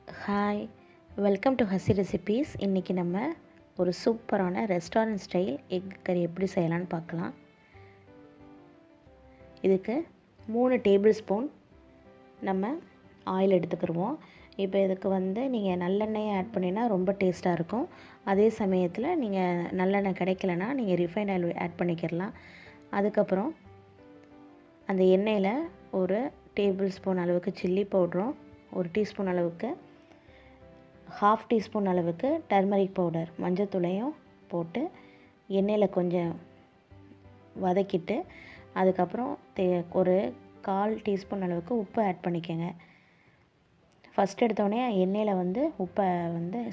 Hi, welcome to Hussey recipes. இன்றைக்கி நம்ம ஒரு சூப்பரான ரெஸ்டாரண்ட் ஸ்டைல் எக் கறி எப்படி செய்யலான்னு பார்க்கலாம். இதுக்கு 3 டேபிள் ஸ்பூன் நம்ம ஆயில் எடுத்துக்கிடுவோம். இப்போ இதுக்கு நீங்கள் நல்லெண்ணெயை ஆட் பண்ணினா ரொம்ப டேஸ்ட்டாக இருக்கும். அதே சமயத்தில் நீங்கள் நல்லெண்ணெய் கிடைக்கலனா நீங்கள் ரிஃபைன் ஆயில் ஆட் பண்ணிக்கிடலாம். அதுக்கப்புறம் அந்த எண்ணெயில் ஒரு டேபிள் ஸ்பூன் அளவுக்கு சில்லி பவுடரும், ஒரு டீஸ்பூன் அளவுக்கு, 1/2 டீஸ்பூன் அளவுக்கு டர்மரிக் பவுடர் மஞ்சத்தூளையும் போட்டு எண்ணெயில் கொஞ்சம் வதக்கிட்டு, அதுக்கப்புறம் ஒரு 1/4 டீஸ்பூன் அளவுக்கு உப்பு ஆட் பண்ணிக்கோங்க. ஃபஸ்ட் எடுத்தோடனே எண்ணெயில் உப்பை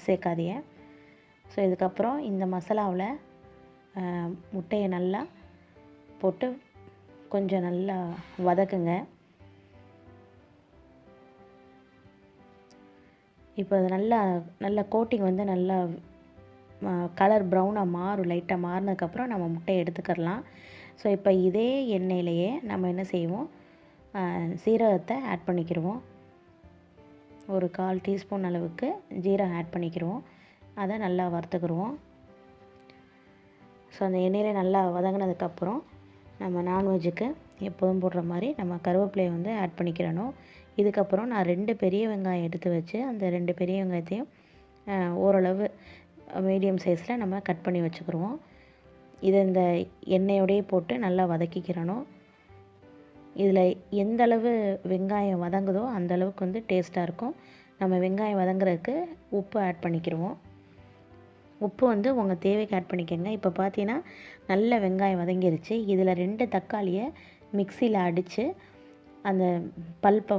சேர்க்காதீங்க. ஸோ இதுக்கப்புறம் இந்த மசாலாவில் முட்டையை நல்லா போட்டு கொஞ்சம் நல்லா வதக்குங்க. இப்போ அது நல்லா கோட்டிங் நல்லா கலர் ப்ரௌனாக மாறும். லைட்டாக மாறினதுக்கப்புறம் நம்ம முட்டையை எடுத்துக்கிடலாம். ஸோ இப்போ இதே எண்ணெயிலையே நம்ம என்ன செய்வோம், சீரகத்தை ஆட் பண்ணிக்கிடுவோம். ஒரு 1/4 டீஸ்பூன் அளவுக்கு ஜீரகம் ஆட் பண்ணிக்கிடுவோம். அதை நல்லா வறுத்துக்கிடுவோம். ஸோ அந்த எண்ணெயில் நல்லா வதங்கினதுக்கப்புறம் நம்ம நான்வெஜ்ஜுக்கு எப்போதும் போடுற மாதிரி நம்ம கருவேப்பிலையை ஆட் பண்ணிக்கிறணும். இதுக்கப்புறம் நான் 2 பெரிய வெங்காயம் எடுத்து வச்சு அந்த 2 பெரிய வெங்காயத்தையும் ஓரளவு மீடியம் சைஸில் நம்ம கட் பண்ணி வச்சுக்கிடுவோம். இதை இந்த எண்ணெயோடையே போட்டு நல்லா வதக்கிக்கிறணும். இதில் எந்த அளவு வெங்காயம் வதங்குதோ அந்த அளவுக்கு டேஸ்ட்டாக இருக்கும். நம்ம வெங்காயம் வதங்குறதுக்கு உப்பு ஆட் பண்ணிக்கிடுவோம். உப்பு உங்கள் தேவைக்கு ஆட் பண்ணிக்கோங்க. இப்போ பார்த்தீங்கன்னா நல்ல வெங்காயம் வதங்கிருச்சு. இதில் 2 தக்காளியை மிக்சியில் அடித்து அந்த பல்ப்பை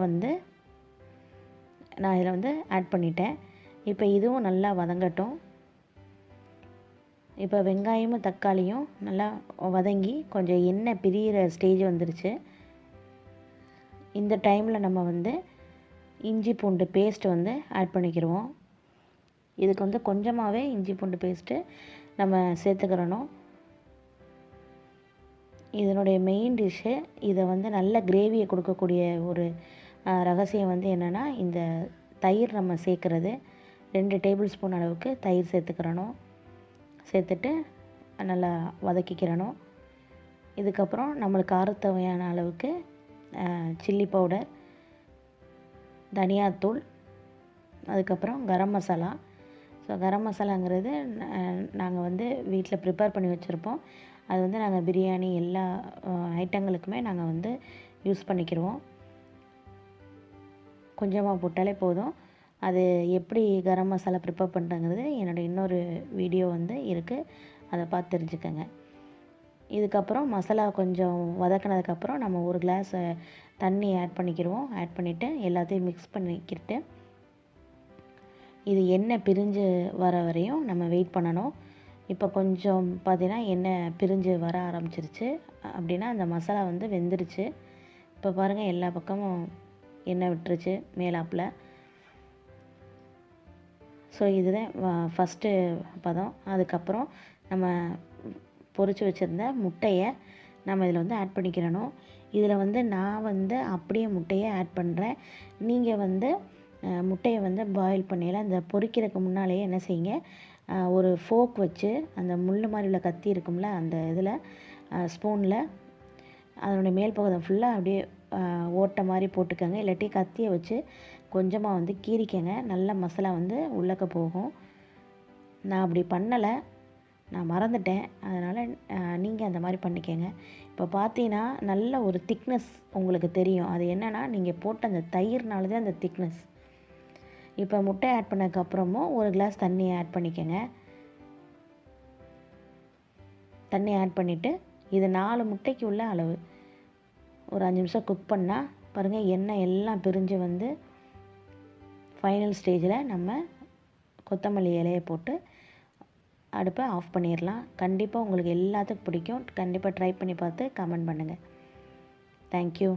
நான் இதில் ஆட் பண்ணிட்டேன். இப்போ இதுவும் நல்லா வதங்கட்டும். இப்போ வெங்காயமும் தக்காளியும் நல்லா வதங்கி கொஞ்சம் எண்ணெய் பிரிகிற ஸ்டேஜ் வந்துருச்சு. இந்த டைமில் நம்ம இஞ்சி பூண்டு பேஸ்ட் ஆட் பண்ணிக்கிடுவோம். இதுக்கு கொஞ்சமாகவே இஞ்சி பூண்டு பேஸ்ட்டு நம்ம சேர்த்துக்கிறணும். இதனுடைய மெயின் டிஷ்ஷு. இதை நல்ல கிரேவியை கொடுக்கக்கூடிய ஒரு ரகசியம் என்னென்னா, இந்த தயிர் நம்ம சேர்க்குறது. 2 டேபிள் ஸ்பூன் அளவுக்கு தயிர் சேர்த்துக்கிறணும். சேர்த்துட்டு நல்லா வதக்கிக்கிறணும். இதுக்கப்புறம் நம்மளுக்கு காரத்தவையான அளவுக்கு சில்லி பவுடர், தனியாத்தூள், அதுக்கப்புறம் கரம் மசாலா. ஸோ கரம் மசாலாங்கிறது நாங்கள் வீட்டில் ப்ரிப்பேர் பண்ணி வச்சுருப்போம். அது நாங்கள் பிரியாணி எல்லா ஐட்டங்களுக்குமே நாங்கள் யூஸ் பண்ணிக்கிடுவோம். கொஞ்சமாக போட்டாலே போதும். அது எப்படி கரம் மசாலா ப்ரிப்பேர் பண்ணுறங்கிறது என்னோடய இன்னொரு வீடியோ இருக்குது. அதை பார்த்து தெரிஞ்சுக்கோங்க. இதுக்கப்புறம் மசாலா கொஞ்சம் வதக்கினதுக்கப்புறம் நம்ம ஒரு கிளாஸ் தண்ணி ஆட் பண்ணிக்கிடுவோம். ஆட் பண்ணிவிட்டு எல்லாத்தையும் மிக்ஸ் பண்ணிக்கிட்டு இது எண்ணெய் பிரிஞ்சு வர வரையும் நம்ம வெயிட் பண்ணணும். இப்போ கொஞ்சம் பார்த்தீங்கன்னா எண்ணெய் பிரிஞ்சு வர ஆரம்பிச்சிருச்சு. அப்படின்னா அந்த மசாலா வெந்துருச்சு. இப்போ பாருங்கள், எல்லா பக்கமும் எண்ணெய் விட்டுருச்சு மேலாப்பில். ஸோ இதுதான் ஃபஸ்ட்டு பதம். அதுக்கப்புறம் நம்ம பொரிச்சு வச்சுருந்த முட்டையை நம்ம இதில் ஆட் பண்ணிக்கிறணும். இதில் நான் அப்படியே முட்டையை ஆட் பண்ணுறேன். நீங்கள் முட்டையை பாயில் பண்ணையில் அந்த பொரிக்கிறதுக்கு முன்னாலேயே என்ன செய்யுங்க, ஒரு ஃபோக் வச்சு அந்த முள் மாதிரி உள்ள கத்தி இருக்கும்ல, அந்த இதில் ஸ்பூனில் அதனுடைய மேல் பகுதி ஃபுல்லாக அப்படியே ஓட்டை மாதிரி போட்டுக்கோங்க. இல்லாட்டி கத்தியை வச்சு கொஞ்சமாக கீறிக்கங்க. நல்ல மசாலா உள்ளக்க போகும். நான் அப்படி பண்ணலை, நான் மறந்துட்டேன். அதனால் நீங்கள் அந்த மாதிரி பண்ணிக்கங்க. இப்போ பார்த்தீங்கன்னா நல்ல ஒரு திக்னஸ் உங்களுக்கு தெரியும். அது என்னென்னா, நீங்கள் போட்ட அந்த தயிர்னால தான் அந்த திக்னஸ். இப்போ முட்டை ஆட் பண்ணதுக்கப்புறமும் ஒரு கிளாஸ் தண்ணி ஆட் பண்ணிக்கோங்க. தண்ணி ஆட் பண்ணிவிட்டு இது 4 முட்டைக்கு உள்ள அளவு. ஒரு 5 நிமிஷம் குக் பண்ணால் பாருங்கள், எண்ணெய் எல்லாம் பிரிஞ்சு ஃபைனல் ஸ்டேஜில் நம்ம கொத்தமல்லி இலையை போட்டு அடுப்பை ஆஃப் பண்ணிடலாம். கண்டிப்பாக உங்களுக்கு எல்லாத்துக்கும் பிடிக்கும். கண்டிப்பாக ட்ரை பண்ணி பார்த்து கமெண்ட் பண்ணுங்கள். தேங்க்யூ.